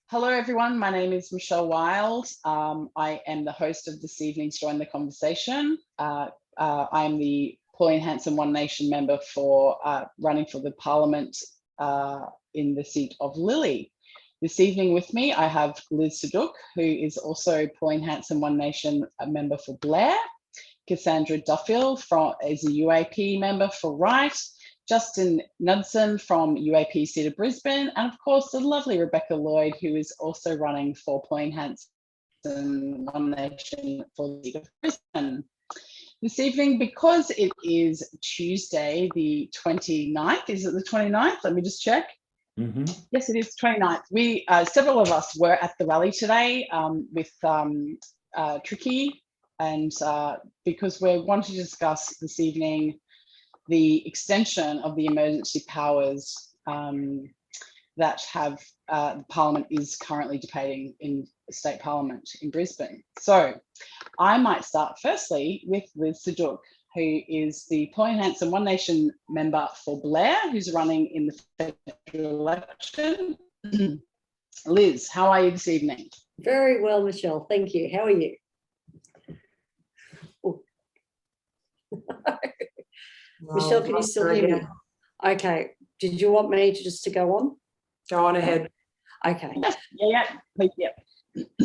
Hello, everyone. My name is Michelle Wilde. I am the host of this evening's Join the Conversation. I am the Pauline Hanson One Nation member for running for the Parliament in the seat of Lilley. This evening with me, I have Liz Seduk, who is also Pauline Hanson One Nation member for Blair, Cassandra Duffill is a UAP member for Wright, Justin Knudson from UAP seat of Brisbane, and of course the lovely Rebecca Lloyd, who is also running for Pauline Hanson One Nation for the seat of Brisbane. This evening, because it is Tuesday the 29th, is it the 29th? Let me just check. Mm-hmm. Yes, it is 29th. We, several of us were at the rally today with Tricky, and because we want to discuss this evening the extension of the emergency powers that have the Parliament is currently debating in the State Parliament in Brisbane. So I might start firstly with Liz Seduk, who is the Pauline Hanson One Nation member for Blair, who's running in the federal election. Liz, how are you this evening? Very well, Michelle. Thank you. How are you? Michelle, can you still hear me? Okay. Did you want me to just to go on? Go on ahead. Okay. Yeah.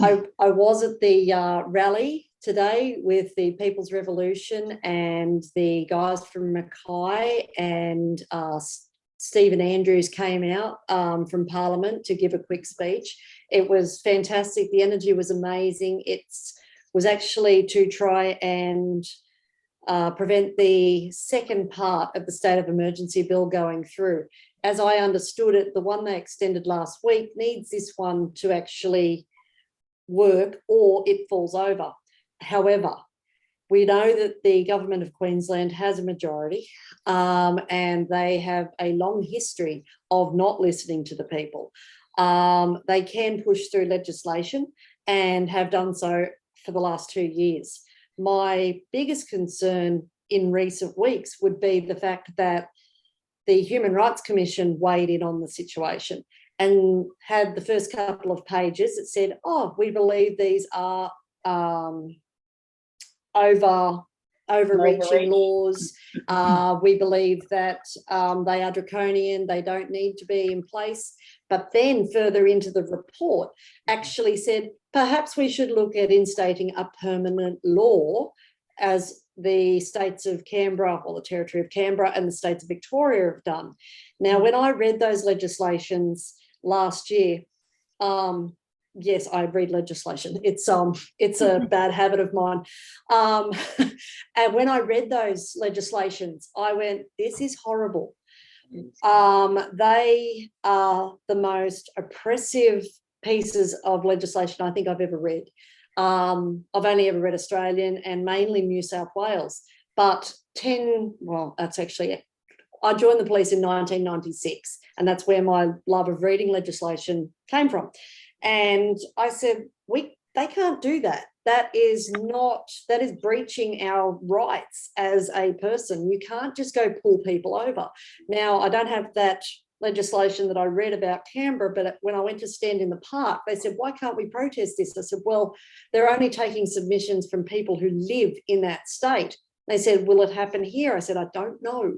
I was at the rally today with the People's Revolution and the guys from Mackay, and Stephen Andrews came out from Parliament to give a quick speech. It was fantastic. The energy was amazing. It was actually to try and prevent the second part of the state of emergency bill going through. As I understood it, the one they extended last week needs this one to actually work, or it falls over. However, we know that the government of Queensland has a majority and they have a long history of not listening to the people. They can push through legislation and have done so for the last 2 years. My biggest concern in recent weeks would be the fact that the Human Rights Commission weighed in on the situation and had the first couple of pages that said, oh, we believe these are overreaching laws. We believe that they are draconian, they don't need to be in place. But then further into the report actually said, perhaps we should look at instating a permanent law, as the states of Canberra, or the Territory of Canberra, and the states of Victoria have done. Now, when I read those legislations last year, yes, I read legislation. It's a bad habit of mine. And when I read those legislations, I went, this is horrible. They are the most oppressive pieces of legislation I think I've ever read. I've only ever read Australian and mainly New South Wales, but I joined the police in 1996, and that's where my love of reading legislation came from. And I said, they can't do that. That is breaching our rights as a person. You can't just go pull people over. Now, I don't have that legislation that I read about Canberra, but when I went to stand in the park, they said, why can't we protest this? I said, well, they're only taking submissions from people who live in that state. They said, will it happen here? I said, I don't know.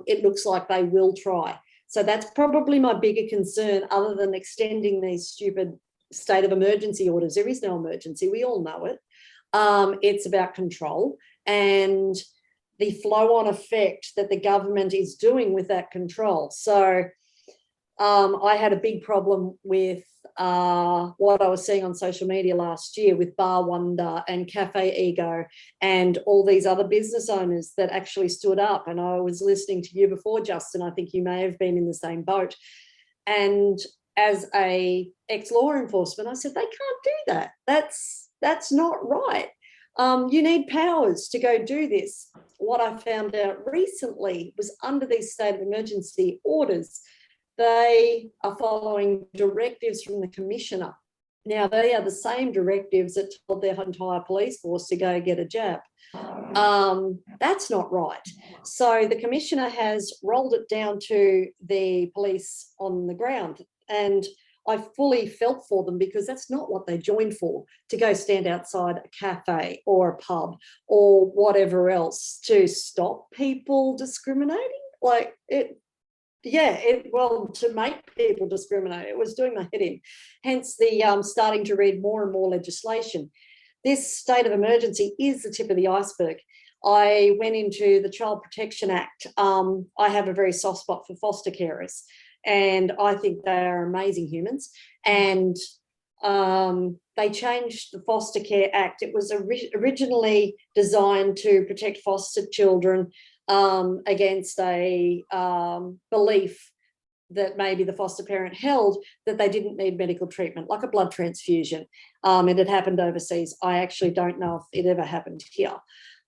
It looks like they will try. So that's probably my bigger concern, other than extending these stupid state of emergency orders. There is no emergency. We all know it. It's about control and the flow-on effect that the government is doing with that control. So I had a big problem with what I was seeing on social media last year with Bar Wonder and Cafe Ego and all these other business owners that actually stood up. And I was listening to you before, Justin. I think you may have been in the same boat. And as a ex-law enforcement, I said, they can't do that. That's not right. You need powers to go do this. what I found out recently was under these state of emergency orders, they are following directives from the Commissioner. Now, they are the same directives that told their entire police force to go get a jab. That's not right. So the Commissioner has rolled it down to the police on the ground, and I fully felt for them, because that's not what they joined for, to go stand outside a cafe or a pub or whatever else to stop people discriminating. Like to make people discriminate. It was doing my head in. Hence the starting to read more and more legislation. This state of emergency is the tip of the iceberg. I went into the Child Protection Act. I have a very soft spot for foster carers, and I think they are amazing humans. And they changed the Foster Care Act. It was originally designed to protect foster children against a belief that maybe the foster parent held that they didn't need medical treatment, like a blood transfusion. It had happened overseas. I actually don't know if it ever happened here,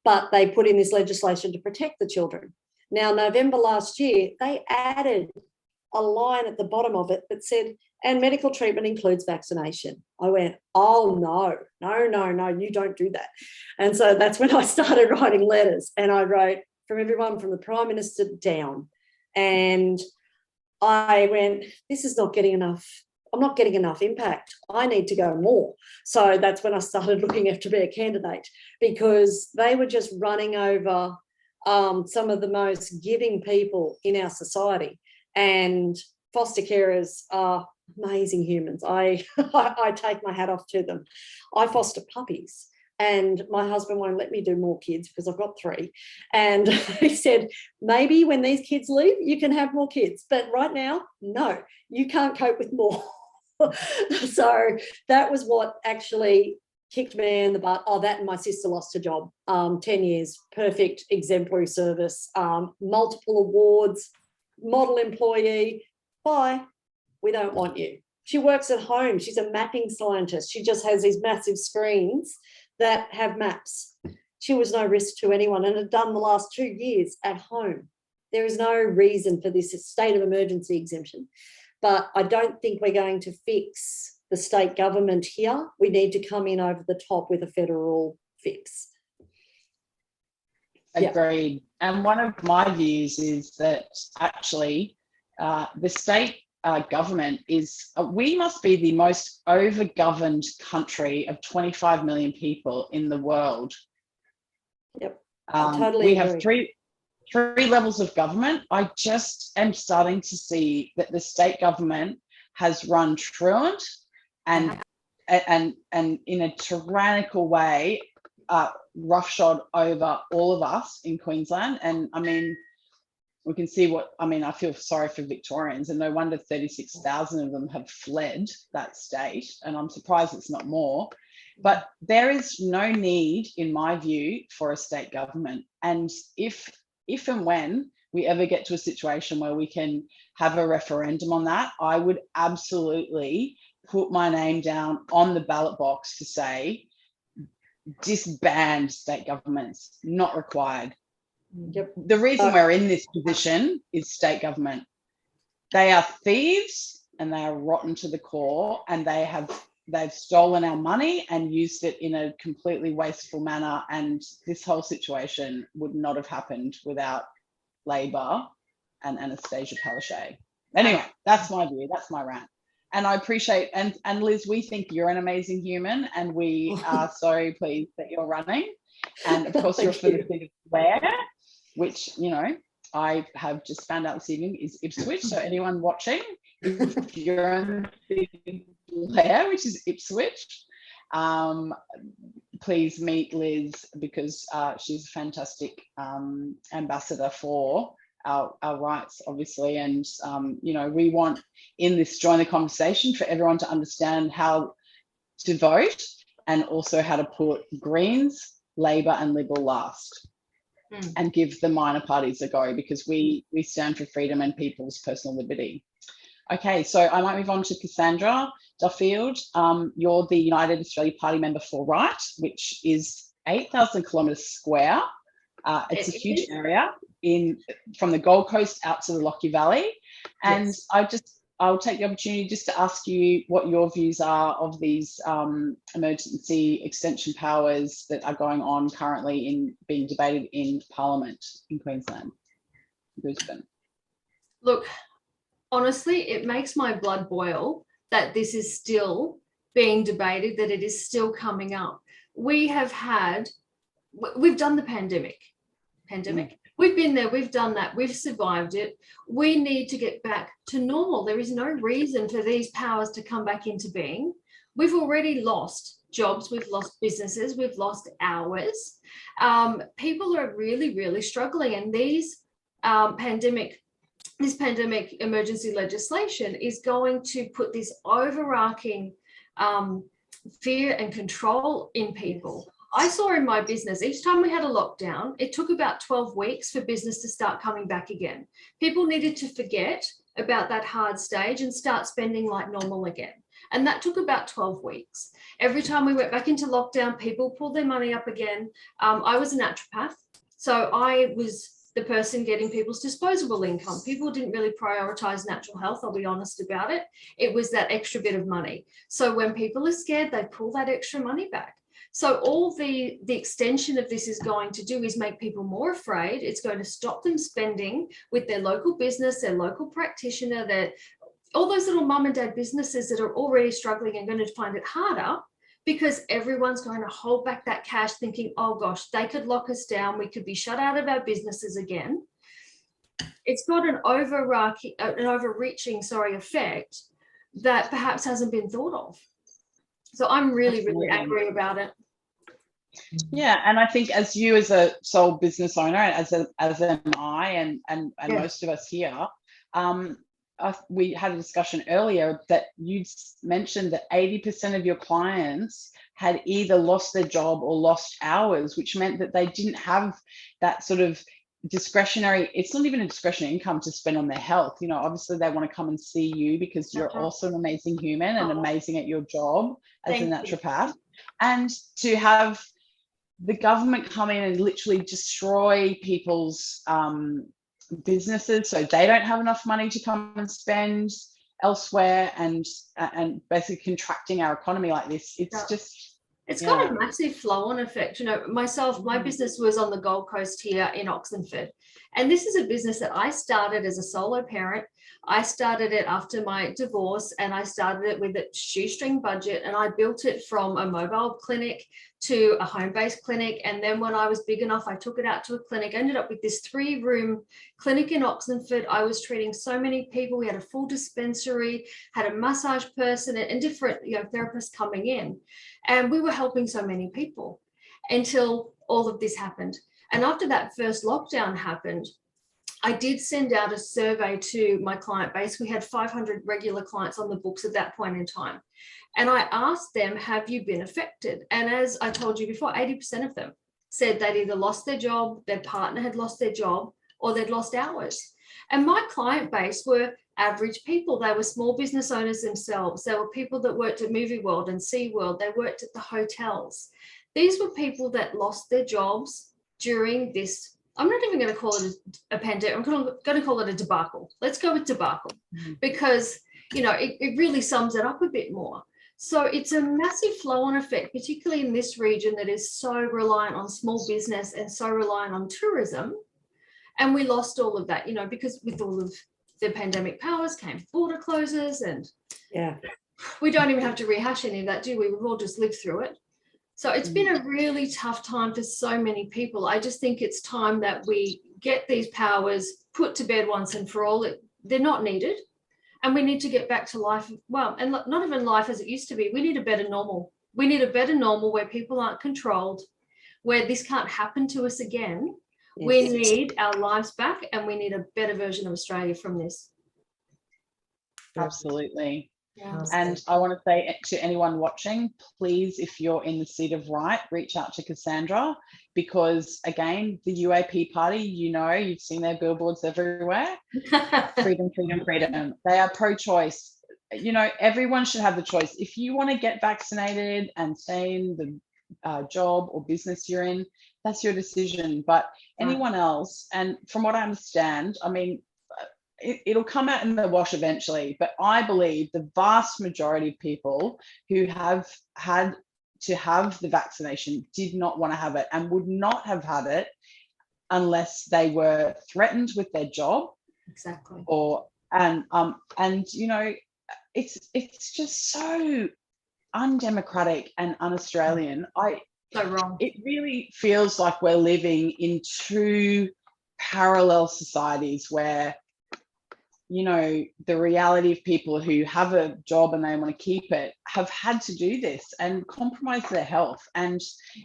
but they put in this legislation to protect the children. Now, November last year, they added a line at the bottom of it that said, and medical treatment includes vaccination. I went, oh, no, you don't do that. And so that's when I started writing letters, and I wrote from everyone from the Prime Minister down. And I went, this is not getting enough. I'm not getting enough impact. I need to go more. So that's when I started looking to be a candidate, because they were just running over some of the most giving people in our society. And foster carers are amazing humans. I take my hat off to them. I foster puppies, and my husband won't let me do more kids because I've got 3. And he said, maybe when these kids leave, you can have more kids. But right now, no, you can't cope with more. So that was what actually kicked me in the butt. Oh, that and my sister lost her job. 10 years, perfect, exemplary service, multiple awards, model employee. Bye, we don't want you. She works at home. She's a mapping scientist. She just has these massive screens that have maps. She was no risk to anyone and had done the last 2 years at home. There is no reason for this state of emergency exemption. But I don't think we're going to fix the state government here. We need to come in over the top with a federal fix. Agreed. Yeah. And one of my views is that actually the state government is, we must be the most over-governed country of 25 million people in the world. Yep, I totally we agree. have three levels of government. I just am starting to see that the state government has run truant and in a tyrannical way, roughshod over all of us in Queensland. And I mean, we can see I feel sorry for Victorians, and no wonder 36,000 of them have fled that state. And I'm surprised it's not more. But there is no need, in my view, for a state government. And if and when we ever get to a situation where we can have a referendum on that, I would absolutely put my name down on the ballot box to say, disband state governments, not required. Yep. The reason we're in this position is state government. They are thieves and they are rotten to the core, and they've stolen our money and used it in a completely wasteful manner. And this whole situation would not have happened without Labor and Anastasia Palaszczuk. Anyway, that's my view. That's my rant. And I appreciate, and Liz, we think you're an amazing human, and we are so pleased that you're running. And of course, you're for the seat of Blair, which, you know, I have just found out this evening is Ipswich. So anyone watching, if you're in the Blair, which is Ipswich, please meet Liz, because she's a fantastic ambassador for our rights, obviously. And, you know, we want in this Join the Conversation for everyone to understand how to vote, and also how to put Greens, Labor and Liberal last, and give the minor parties a go, because we stand for freedom and people's personal liberty. Okay, so I might move on to Cassandra Duffill. You're the United Australia Party member for Wright, which is 8,000 kilometres square. It's a huge area from the Gold Coast out to the Lockie Valley. And Yes. I'll take the opportunity just to ask you what your views are of these emergency extension powers that are going on currently being debated in Parliament in Queensland, Brisbane. Look, honestly, it makes my blood boil that this is still being debated, that it is still coming up. We've done the pandemic. We've been there, we've done that, we've survived it. We need to get back to normal. There is no reason for these powers to come back into being. We've already lost jobs, we've lost businesses, we've lost hours. People are really, really struggling, and this pandemic emergency legislation is going to put this overarching fear and control in people. I saw in my business, each time we had a lockdown, it took about 12 weeks for business to start coming back again. People needed to forget about that hard stage and start spending like normal again. And that took about 12 weeks. Every time we went back into lockdown, people pulled their money up again. I was a naturopath, so I was the person getting people's disposable income. People didn't really prioritize natural health, I'll be honest about it. It was that extra bit of money. So when people are scared, they pull that extra money back. So all the extension of this is going to do is make people more afraid. It's going to stop them spending with their local business, their local practitioner, all those little mum and dad businesses that are already struggling and going to find it harder, because everyone's going to hold back that cash thinking, oh gosh, they could lock us down. We could be shut out of our businesses again. It's got an overreaching effect that perhaps hasn't been thought of. So I'm really, really angry about it. Yeah, and I think as you as a sole business owner, as am I, and most of us here, we had a discussion earlier that you mentioned that 80% of your clients had either lost their job or lost hours, which meant that they didn't have that sort of discretionary, it's not even a discretionary income to spend on their health. You know, obviously they want to come and see you because you're also an amazing human and amazing at your job as a naturopath. And to have the government come in and literally destroy people's businesses so they don't have enough money to come and spend elsewhere, and basically contracting our economy like this, it's got a massive flow-on effect. You know, my business was on the Gold Coast here in Oxenford, and this is a business that I started as a solo parent. I started it after my divorce, and I started it with a shoestring budget, and I built it from a mobile clinic to a home-based clinic. And then when I was big enough, I took it out to a clinic. I ended up with this 3-room clinic in Oxenford. I was treating so many people. We had a full dispensary, had a massage person, and different therapists coming in. And we were helping so many people until all of this happened. And after that first lockdown happened, I did send out a survey to my client base. We had 500 regular clients on the books at that point in time. And I asked them, have you been affected? And as I told you before, 80% of them said they'd either lost their job, their partner had lost their job, or they'd lost hours. And my client base were average people. They were small business owners themselves. They were people that worked at Movie World and SeaWorld. They worked at the hotels. These were people that lost their jobs during this. I'm not even going to call it a pandemic. I'm going to call it a debacle. Let's go with debacle, because, it really sums it up a bit more. So it's a massive flow-on effect, particularly in this region that is so reliant on small business and so reliant on tourism. And we lost all of that, because with all of the pandemic powers came border closures, and we don't even have to rehash any of that, do we? We've all just lived through it. So it's been a really tough time for so many people. I just think it's time that we get these powers put to bed once and for all. They're not needed. And we need to get back to life. Well, and not even life as it used to be. We need a better normal. We need a better normal where people aren't controlled, where this can't happen to us again. Yes. We need our lives back, and we need a better version of Australia from this. Absolutely. Yeah. And I want to say to anyone watching, please, if you're in the seat of Wright, reach out to Cassandra, because again, the UAP party, you've seen their billboards everywhere. Freedom, freedom, freedom. They are pro-choice. Everyone should have the choice. If you want to get vaccinated and stay in job or business you're in, that's your decision. But anyone else, and from what I understand, I mean, it'll come out in the wash eventually, but I believe the vast majority of people who have had to have the vaccination did not want to have it and would not have had it unless they were threatened with their job. Exactly. And you know, it's just so undemocratic and un-Australian. So wrong. It really feels like we're living in two parallel societies where, you know, the reality of people who have a job and they want to keep it have had to do this and compromise their health. And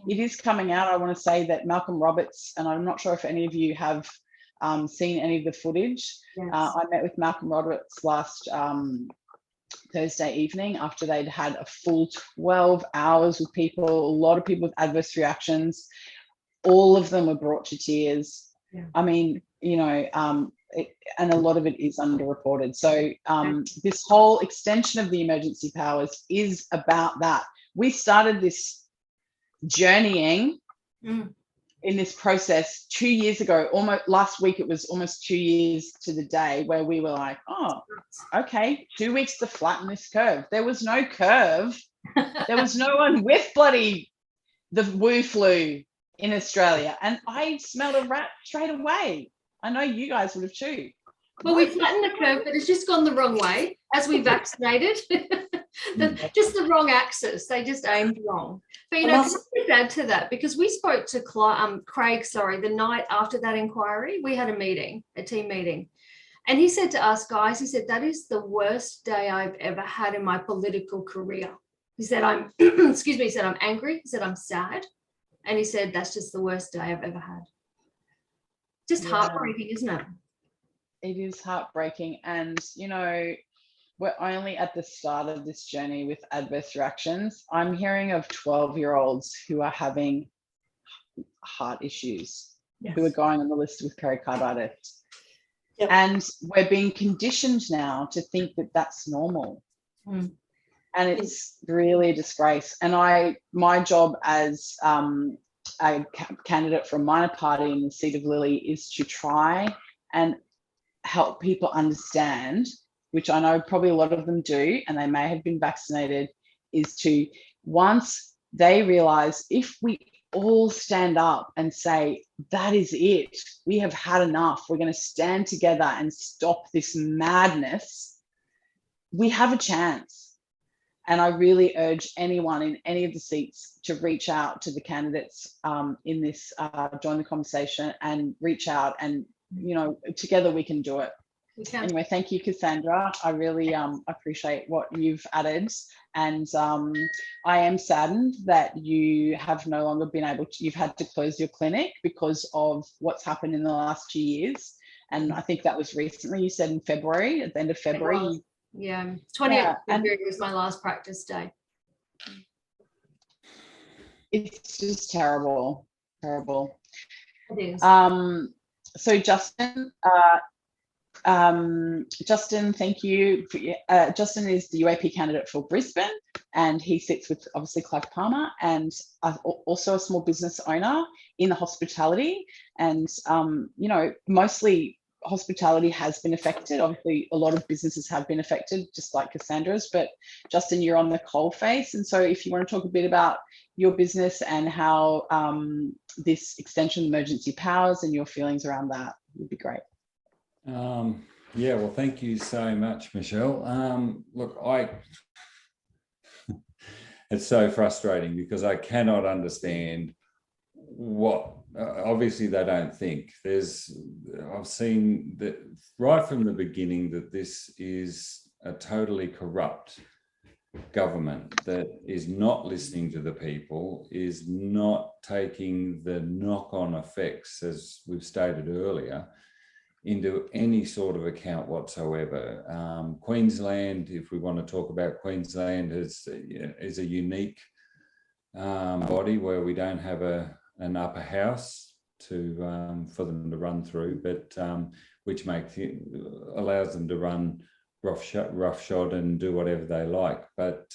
it is coming out. I want to say that Malcolm Roberts, and I'm not sure if any of you have seen any of the footage. Yes. I met with Malcolm Roberts last Thursday evening after they'd had a full 12 hours with people, a lot of people with adverse reactions. All of them were brought to tears. Yeah. I mean, you know, and a lot of it is underreported. So this whole extension of the emergency powers is about that. We started this journeying in this process 2 years ago. Almost last week, it was almost 2 years to the day where we were like, oh, okay, 2 weeks to flatten this curve. There was no curve. There was no one with the Wu flu in Australia. And I smelled a rat straight away. I know you guys would have too. Well, we flattened the curve, but it's just gone the wrong way as we vaccinated. Just the wrong axis. They just aimed wrong. But, you know, can I just add to that? Because we spoke to Craig, the night after that inquiry, we had a team meeting. And he said to us, guys, he said, that is the worst day I've ever had in my political career. He said, I'm, excuse me, he said, I'm angry. He said, I'm sad. And he said, that's just the worst day I've ever had. Just heartbreaking, isn't it? It is heartbreaking. And, you know, we're only at the start of this journey with adverse reactions. I'm hearing of 12-year-olds who are having heart issues, who are going on the list with pericarditis. Yep. And we're being conditioned now to think that that's normal. And it's really a disgrace. And my job as a candidate for a minor party in the seat of Lilley is to try and help people understand, which I know probably a lot of them do, and they may have been vaccinated, is to, once they realize, if we all stand up and say, that is it, we have had enough, we're going to stand together and stop this madness, we have a chance. And I really urge anyone in any of the seats to reach out to the candidates in this, join the conversation and reach out, and, you know, together we can do it. Anyway, thank you, Cassandra. I really appreciate what you've added. And I am saddened that you have no longer been able to, you've had to close your clinic because of what's happened in the last 2 years. And I think that was recently, you said in February, at the end of February. Yeah, 28th February was my last practice day. It's just terrible, terrible. It is. So Justin, Justin, thank you. Justin is the UAP candidate for Brisbane, and he sits with obviously Clive Palmer, and also a small business owner in the hospitality. And, you know, mostly hospitality has been affected. Obviously, a lot of businesses have been affected, just like Cassandra's, but Justin, you're on the coal face. And so if you want to talk a bit about your business and how this extension of emergency powers and your feelings around that would be great. Yeah, well, thank you so much, Michelle. Look, it's so frustrating because I cannot understand what, obviously they don't think. I've seen that right from the beginning that this is a totally corrupt government that is not listening to the people, is not taking the knock-on effects, as we've stated earlier, into any sort of account whatsoever. Queensland, if we want to talk about Queensland, is a unique body where we don't have an upper house for them to run through, but which allows them to run roughshod and do whatever they like. But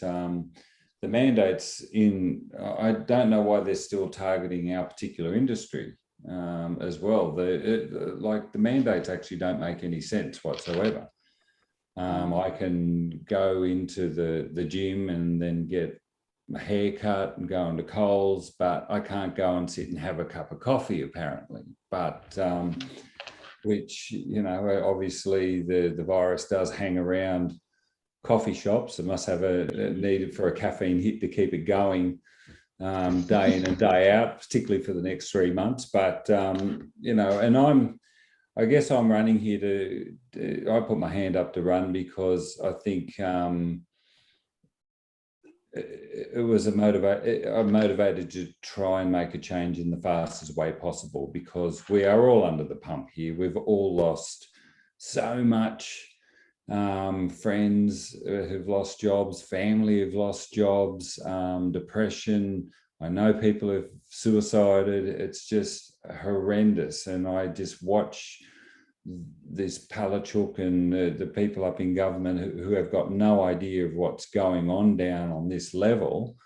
the mandates I don't know why they're still targeting our particular industry as well. Like the mandates actually don't make any sense whatsoever. I can go into the gym and then get a haircut and go into Coles, but I can't go and sit and have a cup of coffee apparently. But which, you know, obviously the virus does hang around coffee shops. It must have a needed for a caffeine hit to keep it going day in and day out, particularly for the next 3 months. But, you know, and I guess I'm running here I put my hand up to run because I think it was I'm motivated to try and make a change in the fastest way possible, because we are all under the pump here. We've all lost so much. Friends who've lost jobs, family who've lost jobs, depression. I know people have suicided. It's just horrendous. And I just watch this Palachuk and the people up in government who have got no idea of what's going on down on this level.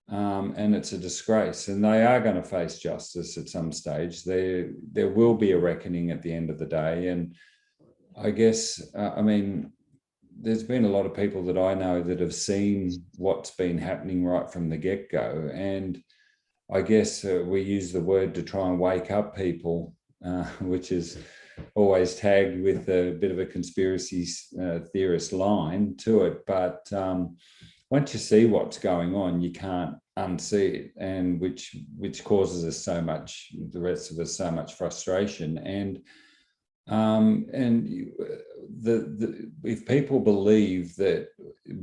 And it's a disgrace. And they are going to face justice at some stage. There will be a reckoning at the end of the day. And I guess, I mean, there's been a lot of people that I know that have seen what's been happening right from the get-go. And I guess we use the word to try and wake up people, which is always tagged with a bit of a conspiracy theorist line to it. But once you see what's going on, you can't unsee it, and which causes us so much, the rest of us, so much frustration. And if people believe that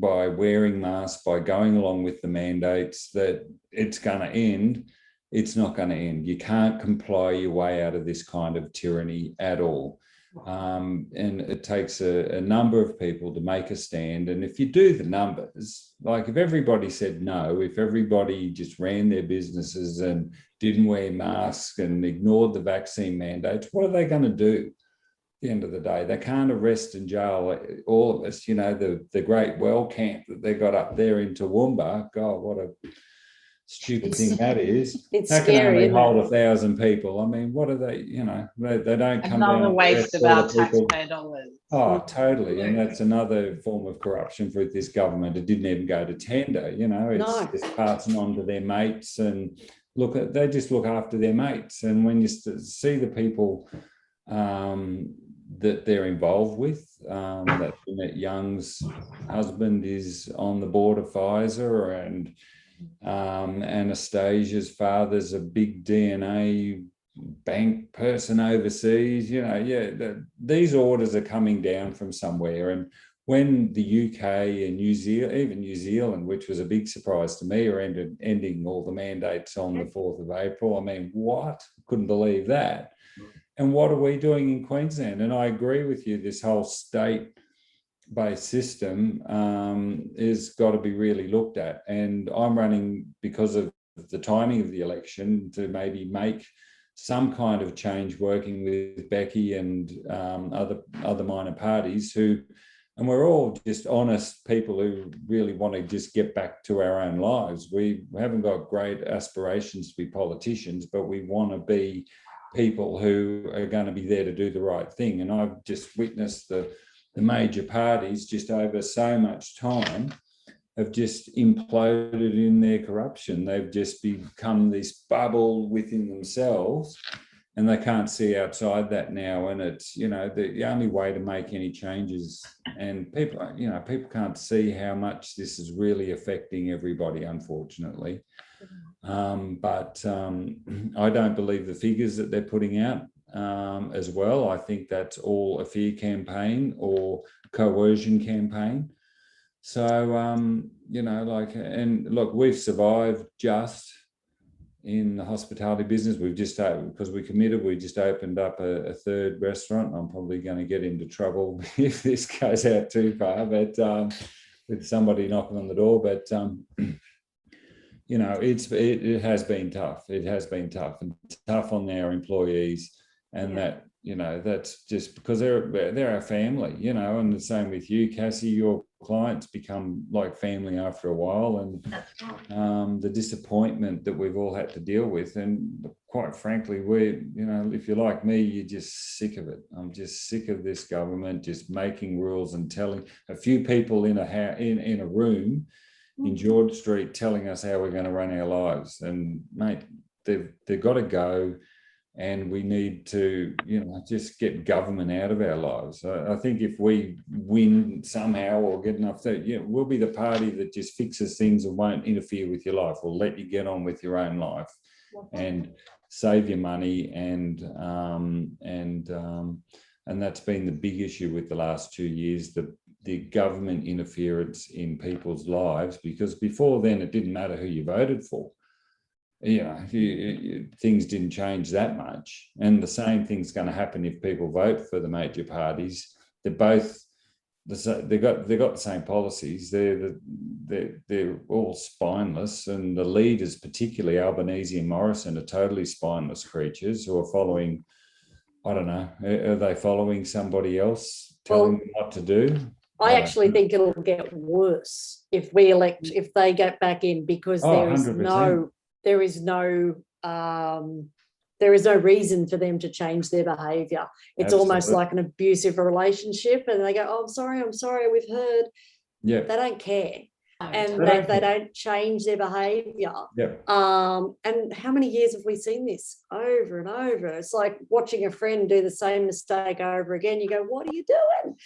by wearing masks, by going along with the mandates, that it's going to end, it's not going to end. You can't comply your way out of this kind of tyranny at all. And it takes a number of people to make a stand. And if you do the numbers, like if everybody said no, if everybody just ran their businesses and didn't wear masks and ignored the vaccine mandates, what are they going to do? The end of the day, they can't arrest and jail all of us. You know, the great well camp that they got up there in Toowoomba. God, what a stupid thing that is. It's that scary, can only hold 1,000 people. I mean, what are they? You know, they don't come down. Another waste of our people. taxpayer dollars. Oh, totally. And that's another form of corruption for this government. It didn't even go to tender. You know, it's just passing on to their mates, and they just look after their mates. And when you see the people that they're involved with, that Jeanette Young's husband is on the board of Pfizer, and Anastasia's father's a big DNA bank person overseas. You know, these orders are coming down from somewhere. And when the UK and New Zealand, even New Zealand, which was a big surprise to me, are ending all the mandates on the 4th of April. I mean, what? Couldn't believe that. And what are we doing in Queensland? And I agree with you, this whole state-based system is got to be really looked at. And I'm running because of the timing of the election to maybe make some kind of change, working with Becky and other minor parties and we're all just honest people who really want to just get back to our own lives. We haven't got great aspirations to be politicians, but we want to be people who are going to be there to do the right thing. And I've just witnessed the major parties just over so much time have just imploded in their corruption. They've just become this bubble within themselves, and they can't see outside that now. And it's, you know, the only way to make any changes, and people can't see how much this is really affecting everybody, unfortunately. But I don't believe the figures that they're putting out as well. I think that's all a fear campaign or coercion campaign. So, you know, and look, we've survived just in the hospitality business. We've just, because we committed, we just opened up a third restaurant. I'm probably going to get into trouble if this goes out too far, but with somebody knocking on the door. But you know, it has been tough. It has been tough, and tough on our employees, and that, that's just because they're our family, and the same with you, Cassie. Your clients become like family after a while, and the disappointment that we've all had to deal with, and quite frankly, if you're like me, you're just sick of it. I'm just sick of this government just making rules and telling a few people in a room in George Street telling us how we're going to run our lives. And mate, they've got to go. And we need to, just get government out of our lives. I think if we win somehow or get enough, we'll be the party that just fixes things and won't interfere with your life. We'll let you get on with your own life and save your money. And that's been the big issue with the last 2 years, the government interference in people's lives, because before then it didn't matter who you voted for. Things didn't change that much, and the same thing's going to happen if people vote for the major parties. They're both they've got the same policies. They're all spineless, and the leaders, particularly Albanese and Morrison, are totally spineless creatures who are following. I don't know. Are they following somebody else telling them what to do? I actually think it'll get worse if they get back in, because there is 100%. There is no reason for them to change their behaviour. It's almost like an abusive relationship, and they go, I'm sorry, we've heard. Yeah. They don't care. And they don't change their behaviour. Yeah. And how many years have we seen this over and over? It's like watching a friend do the same mistake over again. You go, what are you doing?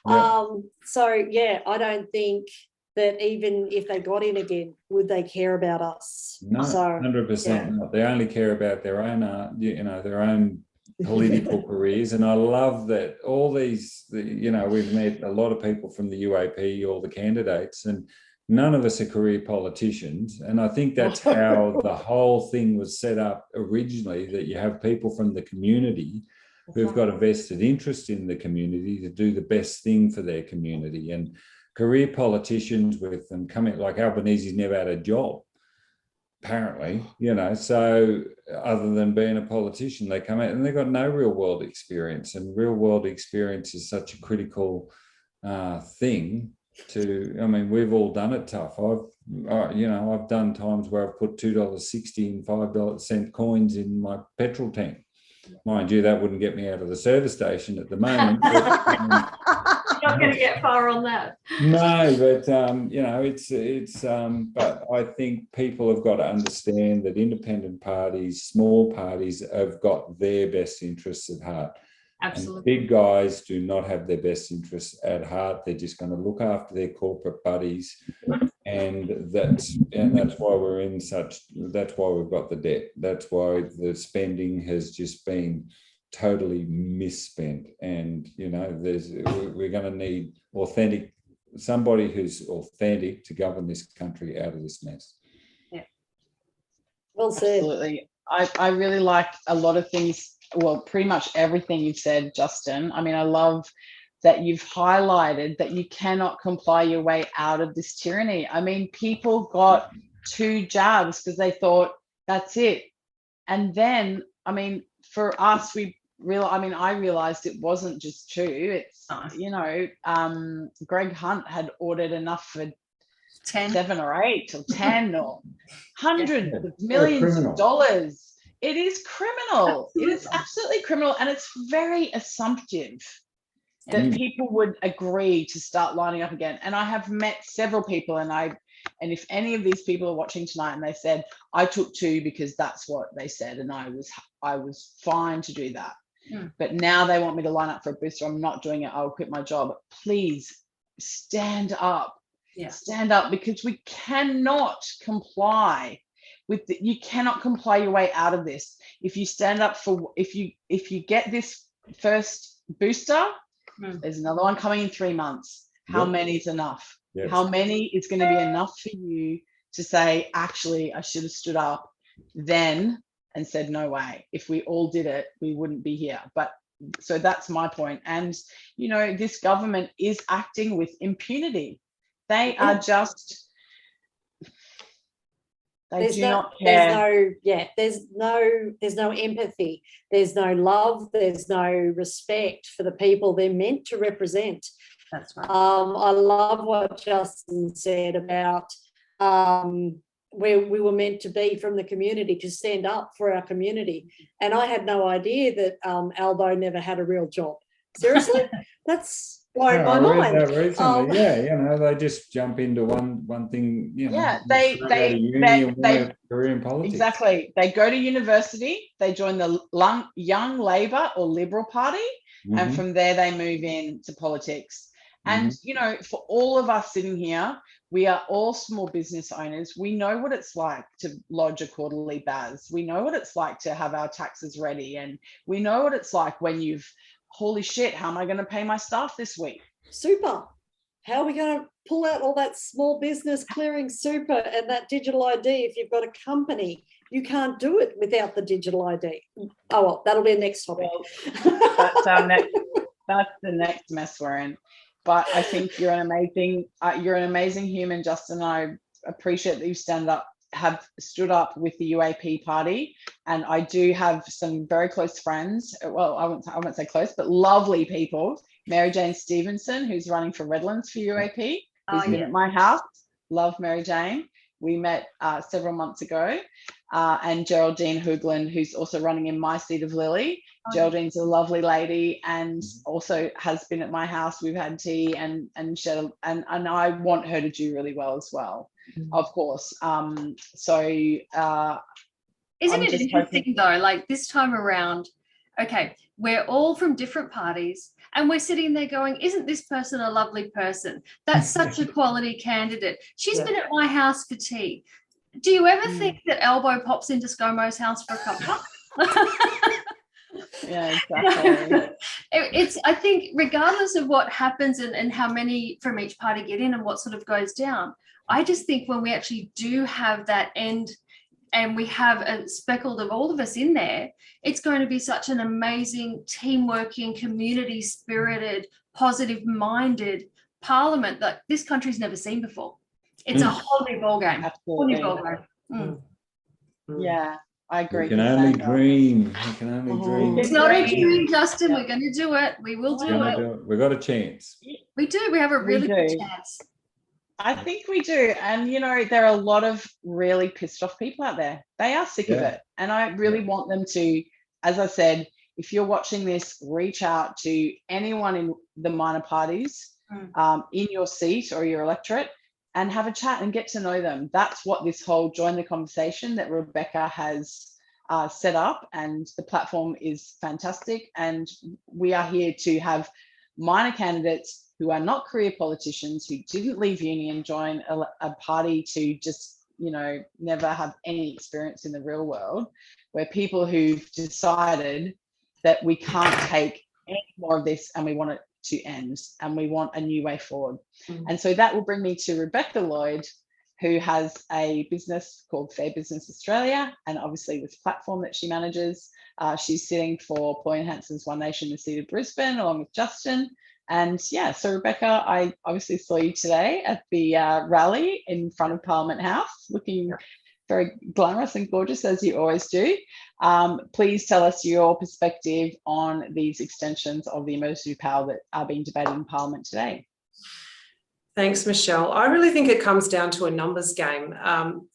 Yeah. I don't think that even if they got in again, would they care about us? No, 100% not. They only care about their own, their own political careers. And I love that all these, we've met a lot of people from the UAP, all the candidates, and none of us are career politicians. And I think that's how the whole thing was set up originally, that you have people from the community who've got a vested interest in the community to do the best thing for their community. And career politicians with them coming, like Albanese's never had a job, apparently, so other than being a politician, they come out and they've got no real world experience, and real world experience is such a critical thing we've all done it tough. I've done times where I've put $2.60 and 5-cent coins in my petrol tank. Mind you, that wouldn't get me out of the service station at the moment. You're not going to get far on that. No, but but I think people have got to understand that independent parties, small parties, have got their best interests at heart. Absolutely. And big guys do not have their best interests at heart. They're just going to look after their corporate buddies, and that's why that's why we've got the debt. That's why the spending has just been totally misspent. And we're going to need somebody who's authentic to govern this country out of this mess. Yeah, well said. Absolutely. I really like a lot of things. Well, pretty much everything you've said, Justin. I mean, I love that you've highlighted that you cannot comply your way out of this tyranny. I mean, people got 2 jabs because they thought that's it. And then, I mean, for us, I realized it wasn't just 2. It's, Greg Hunt had ordered enough for 10, 7 or 8 or 10 or hundreds of millions of dollars. It is criminal. Absolutely. It is absolutely criminal. And it's very assumptive that people would agree to start lining up again. And I have met several people, and if any of these people are watching tonight and they said, I took 2 because that's what they said, and I was fine to do that. But now they want me to line up for a booster. I'm not doing it. I'll quit my job. Please stand up. Yeah. Stand up, because we cannot comply you cannot comply your way out of this. If you stand up if you get this first booster, there's another one coming in 3 months. How many is enough? Yes. How many is going to be enough for you to say, actually, I should have stood up then and said, no way. If we all did it, we wouldn't be here. But so that's my point. And, this government is acting with impunity. They are just They do not care. There's no empathy. There's no love. There's no respect for the people they're meant to represent. That's right. I love what Justin said about where we were meant to be from the community, to stand up for our community. And I had no idea that Albo never had a real job. Seriously? That's blown my mind. I read that recently. They just jump into one thing. They career in politics. Exactly. They go to university. They join the Young Labor or Liberal Party, and from there they move into politics. And for all of us sitting here, we are all small business owners. We know what it's like to lodge a quarterly BAS. We know what it's like to have our taxes ready, and we know what it's like when holy shit, how am I going to pay my staff this week? Super. How are we going to pull out all that small business clearing super and that digital ID if you've got a company? You can't do it without the digital ID. Oh, well, that'll be a next topic. That's the next mess we're in. But I think you're an amazing human, Justin. I appreciate that you have stood up with the UAP party, and I do have some very close friends. Well, I won't say close, but lovely people. Mary Jane Stevenson, who's running for Redlands for UAP, who's been at my house. Love Mary Jane. We met several months ago, and Geraldine Hoogland, who's also running in my seat of Lilley. Geraldine's a lovely lady and also has been at my house. We've had tea and I want her to do really well as well, of course. Isn't it interesting though, like this time around, okay, we're all from different parties and we're sitting there going, isn't this person a lovely person? That's such a quality candidate. She's been at my house for tea. Do you ever think that Albo pops into ScoMo's house for a cup? Yeah, exactly. I think regardless of what happens and how many from each party get in and what sort of goes down, I just think when we actually do have that end and we have a speckled of all of us in there, it's going to be such an amazing team-working, community-spirited, positive-minded parliament that this country's never seen before. It's a whole new ballgame. Absolutely. Whole new ballgame. Yeah. I agree. We can only dream. We can only dream. It's not a dream, Justin. We're going to do it. We will do it. We've got a chance. We do. We have a really good chance. I think we do. And, there are a lot of really pissed off people out there. They are sick of it. And I really want them to, as I said, if you're watching this, reach out to anyone in the minor parties in your seat or your electorate, and have a chat and get to know them. That's what this whole join the conversation that Rebecca has set up, and the platform is fantastic. And we are here to have minor candidates who are not career politicians, who didn't leave uni and join a party to just, never have any experience in the real world. We're people who've decided that we can't take any more of this and we want it to end, and we want a new way forward. And so that will bring me to Rebecca Lloyd, who has a business called Fair Business Australia, and obviously this platform that she manages. She's sitting for Pauline Hanson's One Nation, the seat of Brisbane, along with Justin. And so Rebecca, I obviously saw you today at the rally in front of Parliament House, looking very glamorous and gorgeous, as you always do. Please tell us your perspective on these extensions of the emergency power that are being debated in Parliament today. Thanks, Michelle. I really think it comes down to a numbers game.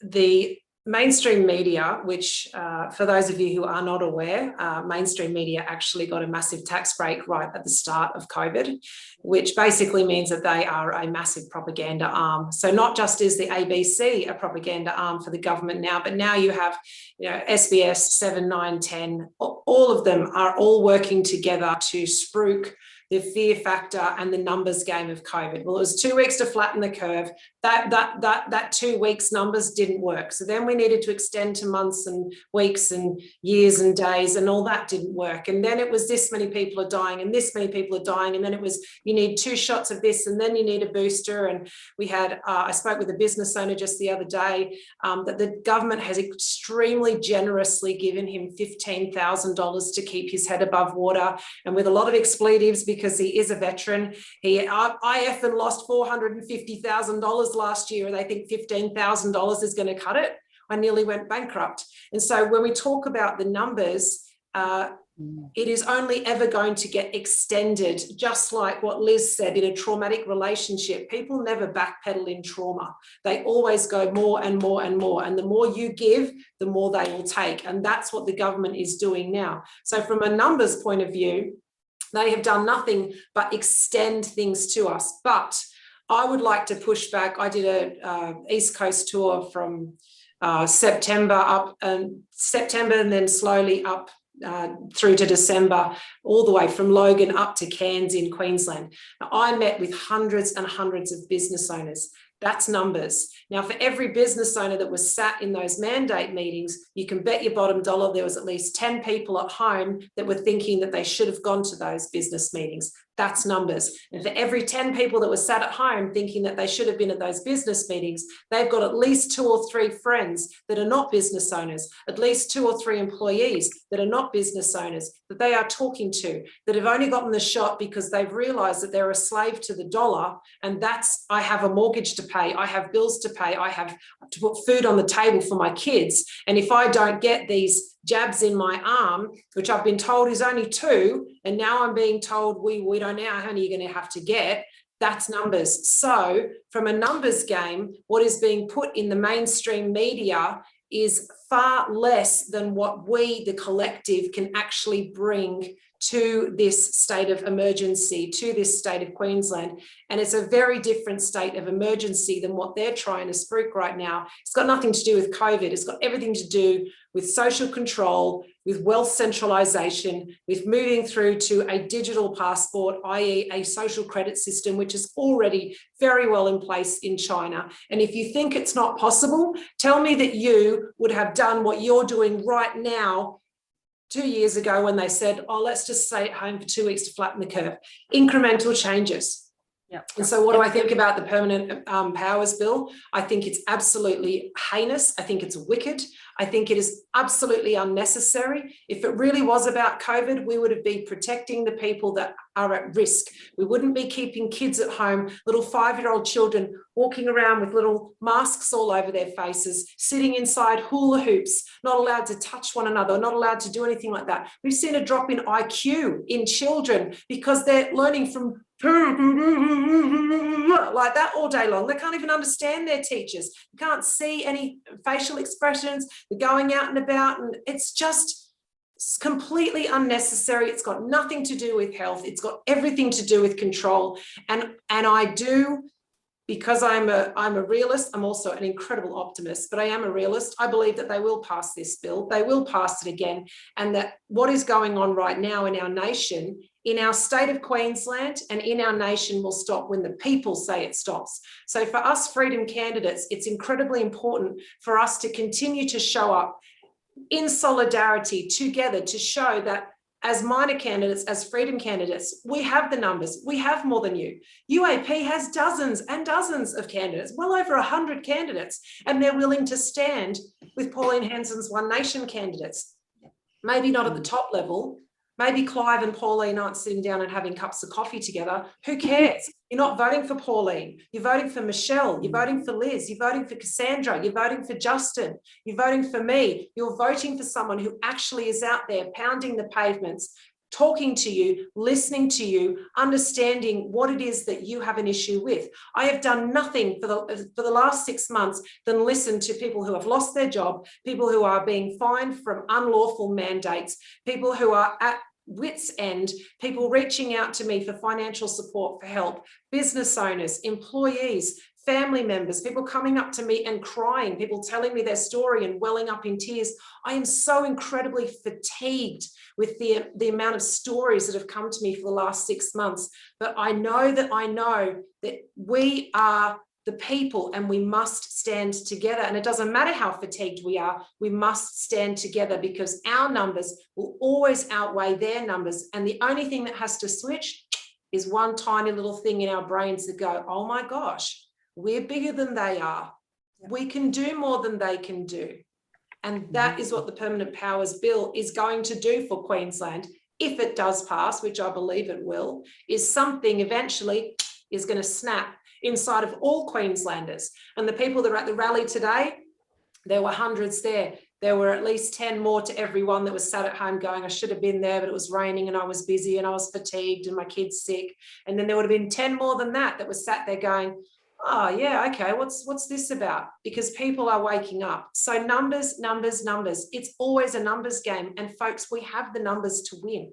The mainstream media, which for those of you who are not aware, mainstream media actually got a massive tax break right at the start of COVID, which basically means that they are a massive propaganda arm. So not just is the ABC a propaganda arm for the government now, but now you have, SBS 7, 9, 10, all of them are all working together to spruik the fear factor and the numbers game of COVID. Well, it was 2 weeks to flatten the curve. That 2 weeks numbers didn't work. So then we needed to extend to months and weeks and years and days, and all that didn't work. And then it was this many people are dying and this many people are dying. And then it was, you need 2 shots of this and then you need a booster. And we had, I spoke with a business owner just the other day, that the government has extremely generously given him $15,000 to keep his head above water, and with a lot of expletives because he is a veteran. I effing lost $450,000 last year, and they think $15,000 is going to cut it. I nearly went bankrupt. And so when we talk about the numbers, it is only ever going to get extended, just like what Liz said, in a traumatic relationship. People never backpedal in trauma. They always go more and more and more. And the more you give, the more they will take. And that's what the government is doing now. So from a numbers point of view, they have done nothing but extend things to us. But I would like to push back. I did a East Coast tour from September and then slowly up through to December, all the way from Logan up to Cairns in Queensland. Now, I met with hundreds and hundreds of business owners. That's numbers. Now, for every business owner that was sat in those mandate meetings, you can bet your bottom dollar there was at least 10 people at home that were thinking that they should have gone to those business meetings. That's numbers. And for every 10 people that were sat at home thinking that they should have been at those business meetings, they've got at least 2 or 3 friends that are not business owners, at least 2 or 3 employees that are not business owners, that they are talking to, that have only gotten the shot because they've realized that they're a slave to the dollar. And that's, I have a mortgage to pay, I have bills to pay, I have to put food on the table for my kids. And if I don't get these jabs in my arm, which I've been told is only 2, and now I'm being told we don't know how many you're going to have to get, that's numbers. So from a numbers game, what is being put in the mainstream media is far less than what we, the collective, can actually bring to this state of emergency, to this state of Queensland. And it's a very different state of emergency than what they're trying to spruik right now. It's got nothing to do with COVID. It's got everything to do with social control, with wealth centralisation, with moving through to a digital passport, i.e. a social credit system, which is already very well in place in China. And if you think it's not possible, tell me that you would have done what you're doing right now 2 years ago when they said, oh, let's just stay at home for 2 weeks to flatten the curve. Incremental changes. Yep. And so what do I think about the permanent powers bill? I think it's absolutely heinous. I think it's wicked. I think it is absolutely unnecessary. If it really was about COVID, we would be protecting the people that are at risk. We wouldn't be keeping kids at home, little 5-year-old children walking around with little masks all over their faces, sitting inside hula hoops, not allowed to touch one another, not allowed to do anything like that. We've seen a drop in IQ in children because they're learning from like that all day long. They can't even understand their teachers. You can't see any facial expressions. They're going out and about, and it's just completely unnecessary. It's got nothing to do with health. It's got everything to do with control. And I do, because I'm a realist, I'm also an incredible optimist, but I am a realist. I believe that they will pass this bill. They will pass it again. And that what is going on right now in our nation, in our state of Queensland and in our nation, will stop when the people say it stops. So for us Freedom candidates, it's incredibly important for us to continue to show up in solidarity together, to show that as minor candidates, as Freedom candidates, we have the numbers. We have more than you. UAP has dozens and dozens of candidates, well over 100 candidates, and they're willing to stand with Pauline Hanson's One Nation candidates. Maybe not at the top level. Maybe Clive and Pauline aren't sitting down and having cups of coffee together. Who cares? You're not voting for Pauline. You're voting for Michelle. You're voting for Liz. You're voting for Cassandra. You're voting for Justin. You're voting for me. You're voting for someone who actually is out there pounding the pavements, talking to you, listening to you, understanding what it is that you have an issue with. I have done nothing for the last 6 months than listen to people who have lost their job, people who are being fined from unlawful mandates, people who are at wit's end, people reaching out to me for financial support, for help, business owners, employees, family members, people coming up to me and crying, people telling me their story and welling up in tears. I am so incredibly fatigued with the amount of stories that have come to me for the last 6 months. But I know that we are the people and we must stand together. And it doesn't matter how fatigued we must stand together, because our numbers will always outweigh their numbers. And the only thing that has to switch is one tiny little thing in our brains that go, oh my gosh, we're bigger than they are. We can do more than they can do. And that is what the Permanent Powers Bill is going to do for Queensland, if it does pass, which I believe it will, is something eventually is going to snap inside of all Queenslanders. And the people that are at the rally today, There were hundreds there. There were at least 10 more to everyone that was sat at home going, I should have been there, but it was raining and I was busy and I was fatigued and my kid's sick. And then there would have been 10 more than that was sat there going, oh yeah, okay, what's this about? Because people are waking up. So numbers, numbers, numbers. It's always a numbers game. And folks, we have the numbers to win.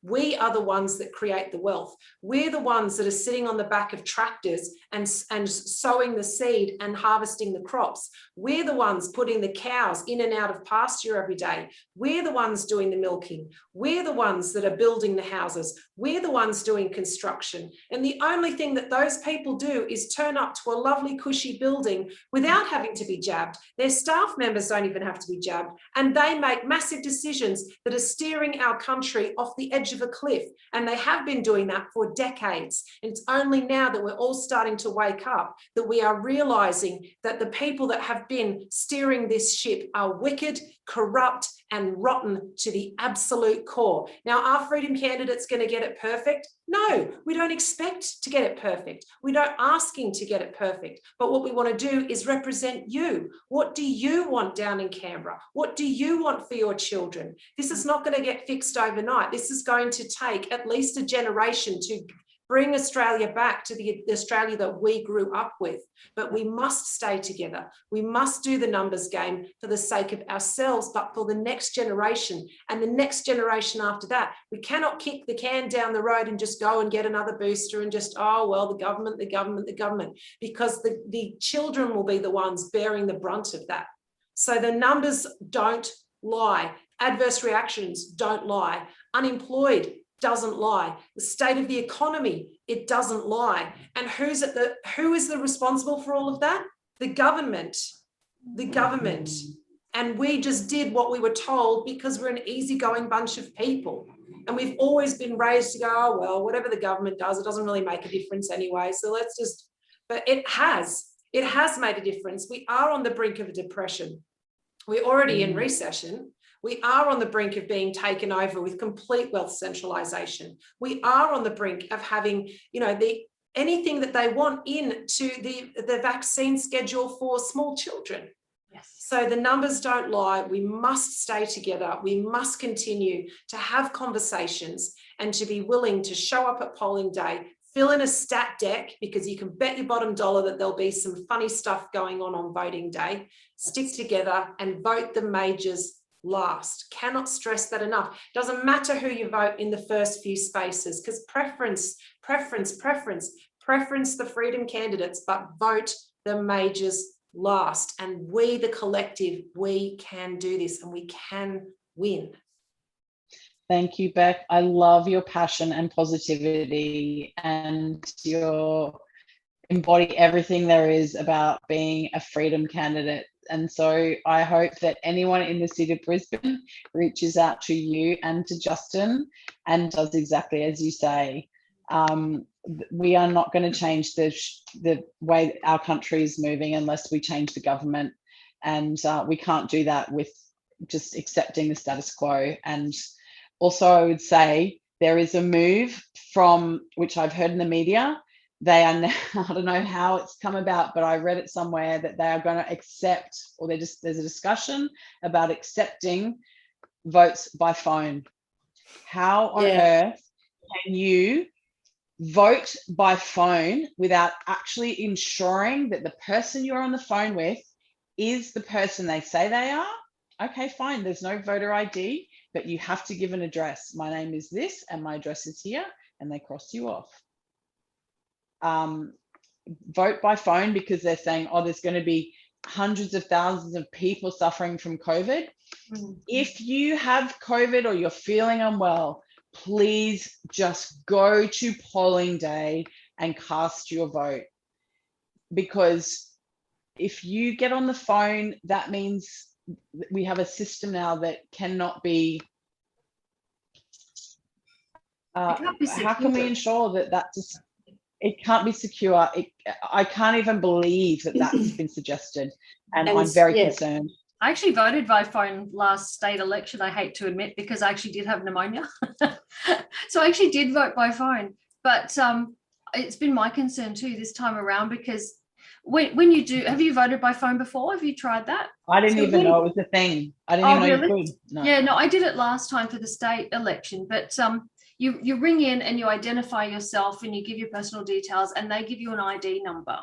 We are the ones that create the wealth. We're the ones that are sitting on the back of tractors and sowing the seed and harvesting the crops. We're the ones putting the cows in and out of pasture every day. We're the ones doing the milking. We're the ones that are building the houses. We're the ones doing construction. And the only thing that those people do is turn up to a lovely cushy building without having to be jabbed. Their staff members don't even have to be jabbed. And they make massive decisions that are steering our country off the edge of a cliff, and they have been doing that for decades. And it's only now that we're all starting to wake up that we are realizing that the people that have been steering this ship are wicked, corrupt, and rotten to the absolute core. Now, are freedom candidates going to get it perfect? No, we don't expect to get it perfect. We're not asking to get it perfect. But what we want to do is represent you. What do you want down in Canberra? What do you want for your children? This is not going to get fixed overnight. This is going to take at least a generation to bring Australia back to the Australia that we grew up with. But we must stay together. We must do the numbers game for the sake of ourselves, but for the next generation and the next generation after that. We cannot kick the can down the road and just go and get another booster and just, oh, well, the government, because the children will be the ones bearing the brunt of that. So the numbers don't lie. Adverse reactions don't lie. Unemployed doesn't lie. The state of the economy, it doesn't lie. And who is the responsible for all of that? The government. The government. And we just did what we were told because we're an easygoing bunch of people. And we've always been raised to go, oh, well, whatever the government does, it doesn't really make a difference anyway. So let's just, but it has made a difference. We are on the brink of a depression. We're already in recession. We are on the brink of being taken over with complete wealth centralisation. We are on the brink of having, anything that they want into the vaccine schedule for small children. Yes. So the numbers don't lie. We must stay together. We must continue to have conversations and to be willing to show up at polling day, fill in a stat deck, because you can bet your bottom dollar that there'll be some funny stuff going on voting day. Stick together and vote the majors last. Cannot stress that enough. Doesn't matter who you vote in the first few spaces, because preference the freedom candidates, but vote the majors last. And we, the collective, we can do this and we can win. Thank you, Beck. I love your passion and positivity, and your embody everything there is about being a freedom candidate. And so I hope that anyone in the city of Brisbane reaches out to you and to Justin and does exactly as you say. We are not going to change the way our country is moving unless we change the government. And we can't do that with just accepting the status quo. And also I would say there is a move from, which I've heard in the media, they are now, I don't know how it's come about, but I read it somewhere that they are going to accept, or there's a discussion about accepting votes by phone. How on earth can you vote by phone without actually ensuring that the person you're on the phone with is the person they say they are? Okay, fine, there's no voter ID, but you have to give an address. My name is this and my address is here, and they cross you off. Vote by phone because they're saying, oh, there's going to be hundreds of thousands of people suffering from COVID. If you have COVID or you're feeling unwell, please just go to polling day and cast your vote. Because if you get on the phone, that means we have a system now that cannot be, how can we ensure that that's it can't be secure? I can't even believe that that's been suggested, and I'm very concerned. I actually voted by phone last state election, I hate to admit, because I actually did have pneumonia. So I actually did vote by phone. But it's been my concern too this time around, because When you do, have you voted by phone before? Have you tried that? I didn't So even know it was a thing. I didn't even know you could. No. Yeah, no, I did it last time for the state election, but you ring in and you identify yourself and you give your personal details and they give you an ID number,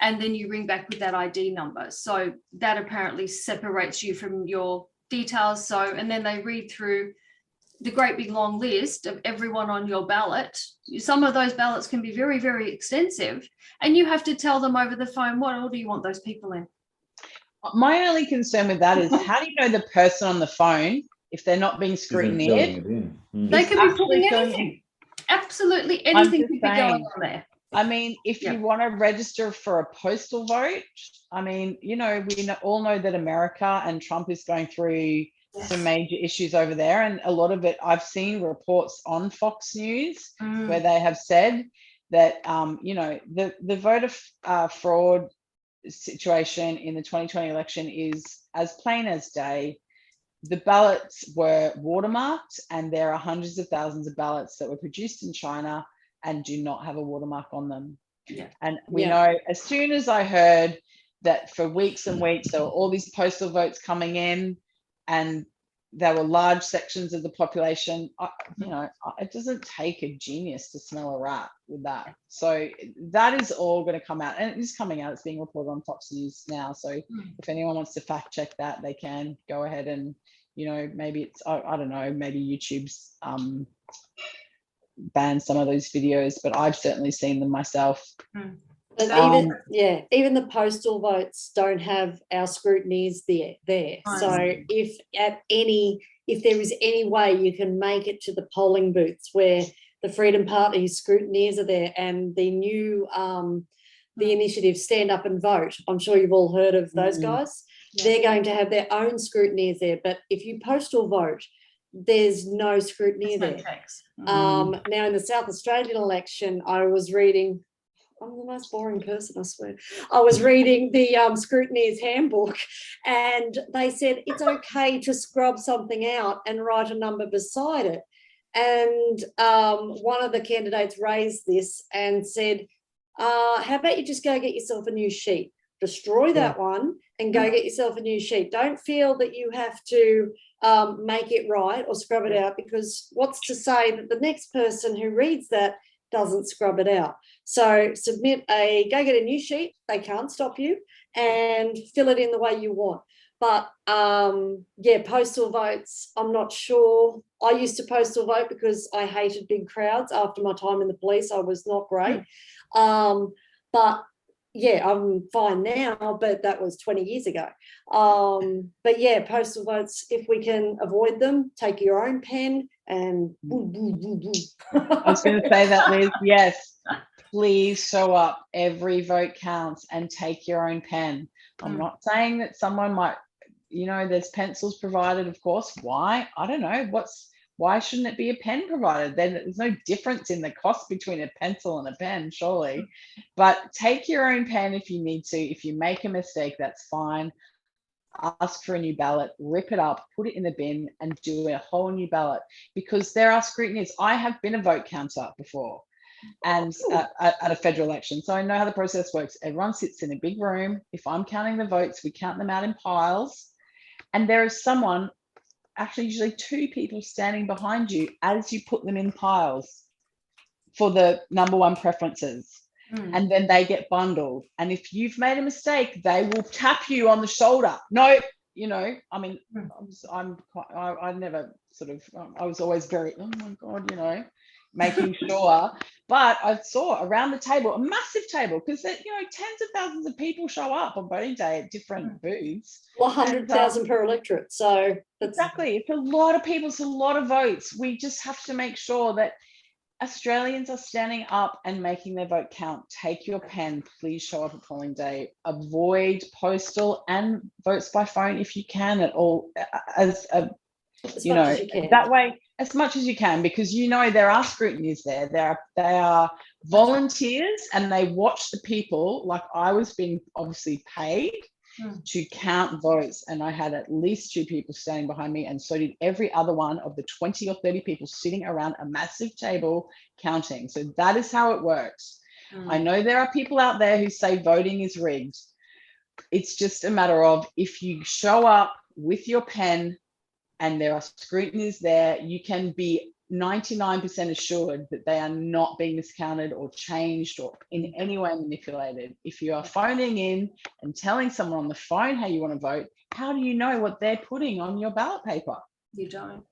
and then you ring back with that ID number. So that apparently separates you from your details. So, and then they read through the great big long list of everyone on your ballot. Some of those ballots can be very, very extensive, and you have to tell them over the phone what order you want those people in. My only concern with that is, how do you know the person on the phone if they're not being scrutineered? They could be putting anything. Absolutely anything could be going on there. I mean, if you want to register for a postal vote, I mean, we all know that America and Trump is going through some major issues over there, and a lot of it, I've seen reports on Fox News where they have said that the voter fraud situation in the 2020 election is as plain as day. The ballots were watermarked, and there are hundreds of thousands of ballots that were produced in China and do not have a watermark on them. And we know, as soon as I heard that for weeks and weeks there were all these postal votes coming in, and there were large sections of the population, it doesn't take a genius to smell a rat with that. So that is all going to come out, and it is coming out. It's being reported on Fox News now. So if anyone wants to fact check that, they can go ahead and, maybe it's, I don't know, maybe YouTube's banned some of those videos, but I've certainly seen them myself. But even the postal votes don't have our scrutineers there. So if there is any way you can make it to the polling booths where the Freedom Party scrutineers are there, and the new the initiative Stand Up and Vote, I'm sure you've all heard of those guys. They're going to have their own scrutineers there. But if you postal vote, there's no scrutineer there. Now in the South Australian election, I was reading, I'm the most boring person, I swear. I was reading the scrutineer's handbook, and they said it's okay to scrub something out and write a number beside it. And one of the candidates raised this and said, how about you just go get yourself a new sheet, destroy that one and go get yourself a new sheet. Don't feel that you have to make it right or scrub it out, because what's to say that the next person who reads that doesn't scrub it out? So go get a new sheet. They can't stop you, and fill it in the way you want. But postal votes, I'm not sure. I used to postal vote because I hated big crowds. After my time in the police, I was not great. But I'm fine now, but that was 20 years ago. But postal votes, if we can avoid them, take your own pen and I was going to say that, Liz. Yes, please show up. Every vote counts, and take your own pen. I'm not saying that someone might, there's pencils provided, of course. Why? I don't know. Why shouldn't it be a pen provided? Then there's no difference in the cost between a pencil and a pen, surely. But take your own pen if you need to. If you make a mistake, that's fine. Ask for a new ballot, rip it up, put it in the bin, and do a whole new ballot, because there are scrutineers. I have been a vote counter before, and at a federal election, so I know how the process works. Everyone sits in a big room. If I'm counting the votes, we count them out in piles, and there is someone, actually usually two people, standing behind you as you put them in piles for the number one preferences. And then they get bundled. And if you've made a mistake, they will tap you on the shoulder. No, I mean, I never sort of, I was always very, oh my God, making sure. But I saw around the table, a massive table, because tens of thousands of people show up on voting day at different booths. Well, 100,000 per electorate. So exactly, it's a lot of people, it's a lot of votes. We just have to make sure that Australians are standing up and making their vote count. Take your pen. Please show up at polling day. Avoid postal and votes by phone if you can at all. That way, as much as you can, because there are scrutineers there. They are volunteers, and they watch the people. Like, I was being obviously paid to count votes, and I had at least two people standing behind me, and so did every other one of the 20 or 30 people sitting around a massive table counting. So that is how it works. I know there are people out there who say voting is rigged. It's just a matter of, if you show up with your pen and there are scrutinies there, you can be 99% assured that they are not being miscounted or changed or in any way manipulated. If you are phoning in and telling someone on the phone how you want to vote, how do you know what they're putting on your ballot paper? You don't.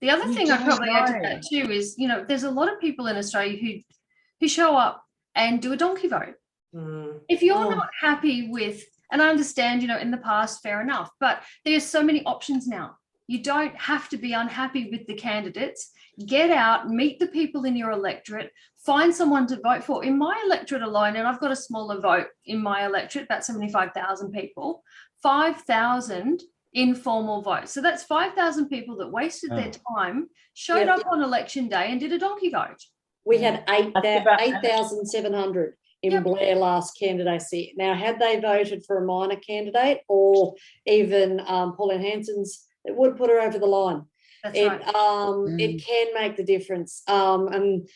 The other thing I'd probably add to that too is, you know, there's a lot of people in Australia who show up and do a donkey vote. If you're not happy with, and I understand, you know, in the past, fair enough, but there's so many options now. You don't have to be unhappy with the candidates. Get out, meet the people in your electorate, find someone to vote for. In my electorate alone, and I've got a smaller vote in my electorate, about 75,000 people, 5,000 informal votes. So that's 5,000 people that wasted their time, showed up on election day and did a donkey vote. We had 8,700 in Blair last candidacy. Now, had they voted for a minor candidate or even Pauline Hanson's, it would have put her over the line. That's right. It can make the difference. And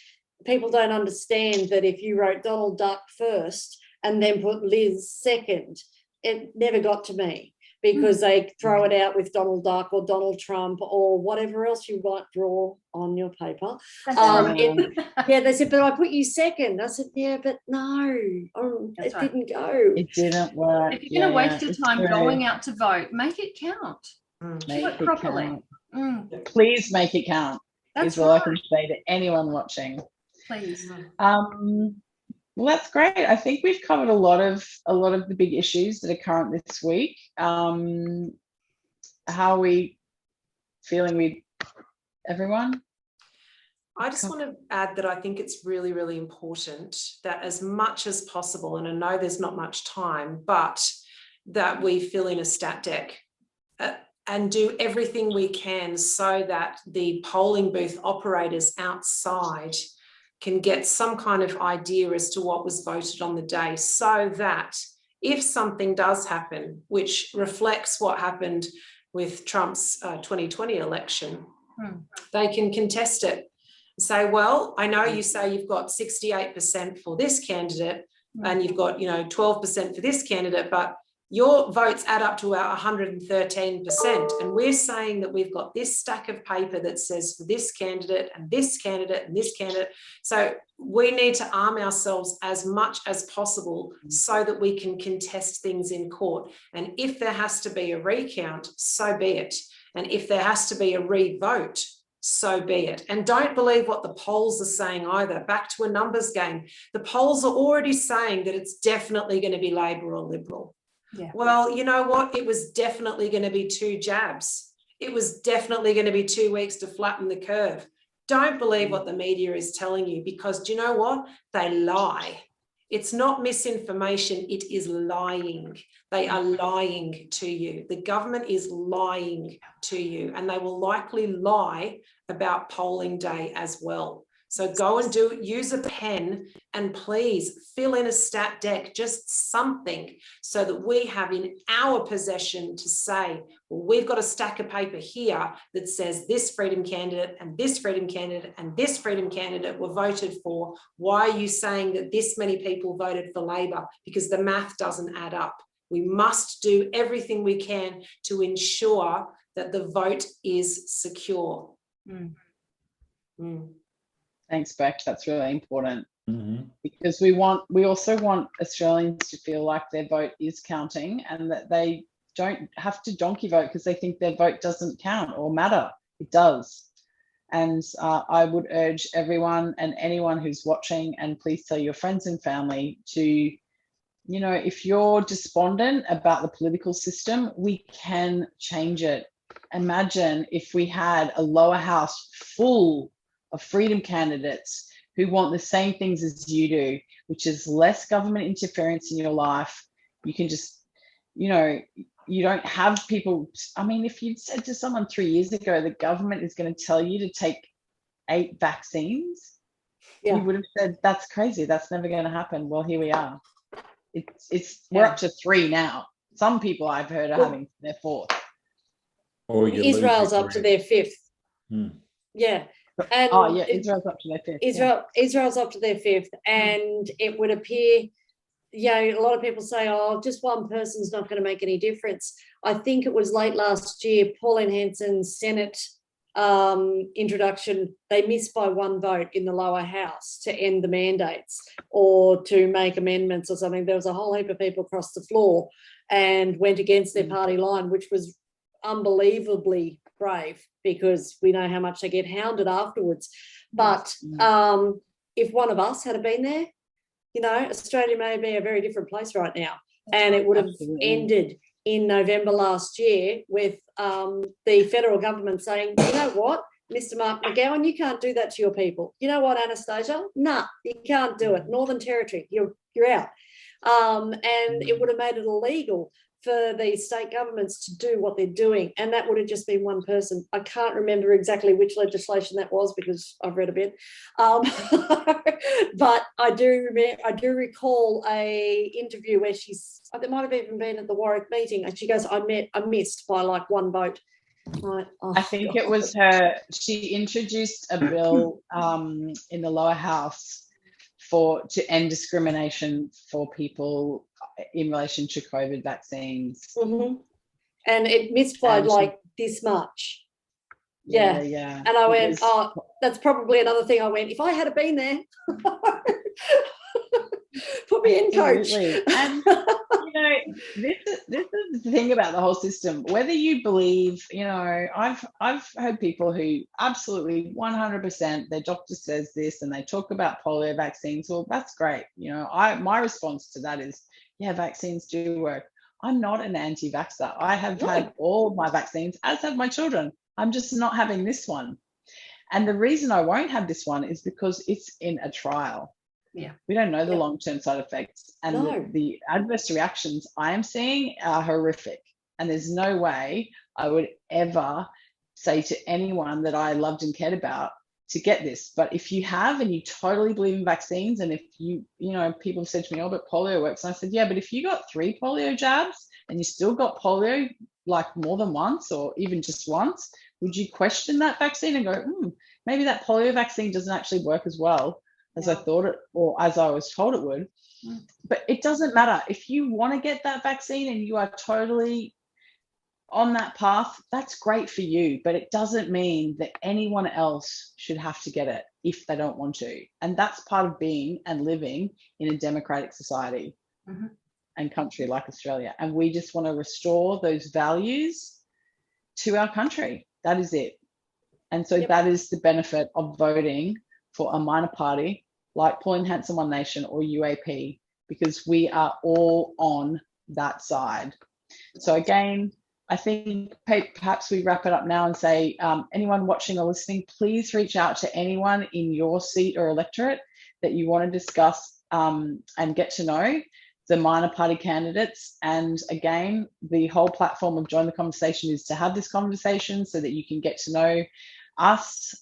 people don't understand that if you wrote Donald Duck first and then put Liz second, it never got to me, because they throw it out with Donald Duck or Donald Trump or whatever else you might draw on your paper. They said, but I put you second. I said, yeah, but no, it didn't go. It didn't work. If you're going to waste your time going out to vote, make it count. Do it properly. Please make it count. That's all I can say to anyone watching. Please. Well, that's great. I think we've covered a lot of the big issues that are current this week. How are we feeling with everyone? I just want to add that I think it's really, really important that as much as possible, and I know there's not much time, but that we fill in a stat deck and do everything we can so that the polling booth operators outside can get some kind of idea as to what was voted on the day, so that if something does happen, which reflects what happened with Trump's 2020 election, they can contest it. Say, well, I know you say you've got 68% for this candidate and you've got, 12% for this candidate, but your votes add up to about 113%. And we're saying that we've got this stack of paper that says for this candidate and this candidate and this candidate. So we need to arm ourselves as much as possible so that we can contest things in court. And if there has to be a recount, so be it. And if there has to be a re-vote, so be it. And don't believe what the polls are saying either. Back to a numbers game. The polls are already saying that it's definitely going to be Labor or Liberal. Yeah. Well, you know what? It was definitely going to be 2 jabs. It was definitely going to be 2 weeks to flatten the curve. Don't believe what the media is telling you, because do you know what? They lie. It's not misinformation. It is lying. They are lying to you. The government is lying to you, and they will likely lie about polling day as well. So go and use a pen and please fill in a stat deck, just something, so that we have in our possession to say, well, we've got a stack of paper here that says this Freedom candidate and this Freedom candidate and this Freedom candidate were voted for. Why are you saying that this many people voted for Labor? Because the math doesn't add up. We must do everything we can to ensure that the vote is secure. Thanks, Beck. That's really important, because we also want Australians to feel like their vote is counting and that they don't have to donkey vote because they think their vote doesn't count or matter. It does. And I would urge everyone and anyone who's watching, and please tell your friends and family to, if you're despondent about the political system, we can change it. Imagine if we had a lower house full of Freedom candidates who want the same things as you do, which is less government interference in your life. You can just, you don't have people. I mean, if you'd said to someone 3 years ago, the government is going to tell you to take 8 vaccines, you would have said, that's crazy. That's never going to happen. Well, here we are. We're up to 3 now. Some people I've heard are having their 4th. Israel's up to their 5th. Yeah. And Oh yeah, Israel's up to their fifth. Israel's up to their fifth, and it would appear, a lot of people say, oh, just one person's not going to make any difference. I think it was late last year, Pauline Hanson's Senate introduction, they missed by one vote in the lower house to end the mandates or to make amendments or something. There was a whole heap of people across the floor and went against their party line, which was unbelievably brave, because we know how much they get hounded afterwards. But if one of us had been there, Australia may be a very different place right now. And it would have ended in November last year with the federal government saying, you know what, Mr. Mark McGowan, you can't do that to your people. You know what, Anastasia? Nah, you can't do it. Northern Territory, you're out. And it would have made it illegal for the state governments to do what they're doing. And that would have just been one person. I can't remember exactly which legislation that was because I've read a bit. But I do recall a interview where it might have even been at the Warwick meeting, and she goes, I missed by like one vote. Right. Oh, I think it was her. She introduced a bill in the lower house to end discrimination for people in relation to COVID vaccines. Mm-hmm. And it missed by like this much. Yeah. And I went, that's probably another thing. I went, if I had been there, put me in, coach. And this is the thing about the whole system. Whether you believe, I've heard people who absolutely 100% their doctor says this and they talk about polio vaccines. Well, that's great. My response to that is, yeah, vaccines do work. I'm not an anti-vaxxer. I have had all of my vaccines, as have my children. I'm just not having this one. And the reason I won't have this one is because it's in a trial. Yeah. We don't know the long-term side effects. And the adverse reactions I am seeing are horrific. And there's no way I would ever say to anyone that I loved and cared about to get this. But if you have and you totally believe in vaccines, and if people have said to me, oh, but polio works. And I said, yeah, but if you got 3 polio jabs and you still got polio like more than once or even just once, would you question that vaccine and go, maybe that polio vaccine doesn't actually work as well as I thought it, or as I was told it would? But it doesn't matter. If you want to get that vaccine and you are totally on that path, that's great for you, but it doesn't mean that anyone else should have to get it if they don't want to. And that's part of being and living in a democratic society and country like Australia. And we just want to restore those values to our country. That is it. And so that is the benefit of voting for a minor party like Pauline Hanson One Nation or UAP, because we are all on that side. So again, I think perhaps we wrap it up now and say, anyone watching or listening, please reach out to anyone in your seat or electorate that you want to discuss and get to know the minor party candidates. And again, the whole platform of Join the Conversation is to have this conversation so that you can get to know us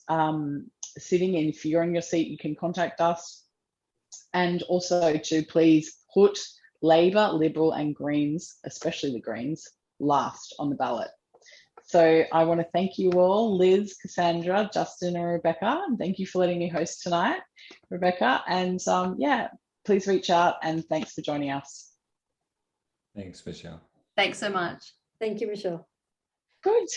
sitting in. If you're in your seat, you can contact us. And also to please put Labor, Liberal and Greens, especially the Greens, last on the ballot. So I want to thank you all, Liz, Cassandra, Justin and Rebecca. And thank you for letting me host tonight, Rebecca. And please reach out, and thanks for joining us. Thanks, Michelle. Thanks so much. Thank you, Michelle. Good.